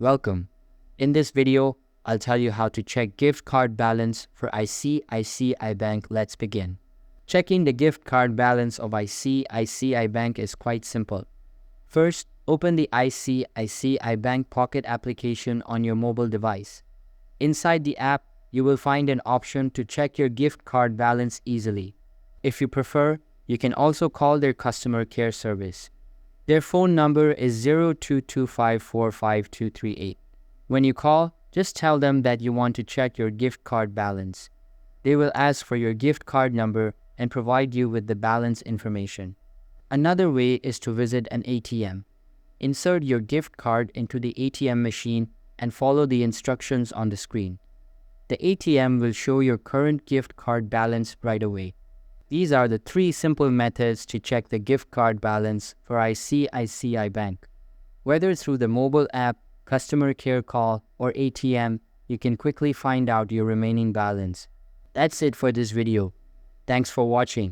Welcome. In this video, I'll tell you how to check gift card balance for ICICI Bank. Let's begin. Checking the gift card balance of ICICI Bank is quite simple. First, open the ICICI Bank Pocket application on your mobile device. Inside the app, you will find an option to check your gift card balance easily. If you prefer, you can also call their customer care service. Their phone number is 0225455238. When you call, just tell them that you want to check your gift card balance. They will ask for your gift card number and provide you with the balance information. Another way is to visit an ATM. Insert your gift card into the ATM machine and follow the instructions on the screen. The ATM will show your current gift card balance right away. These are the 3 simple methods to check the gift card balance for ICICI Bank. Whether through the mobile app, customer care call, or ATM, you can quickly find out your remaining balance. That's it for this video. Thanks for watching.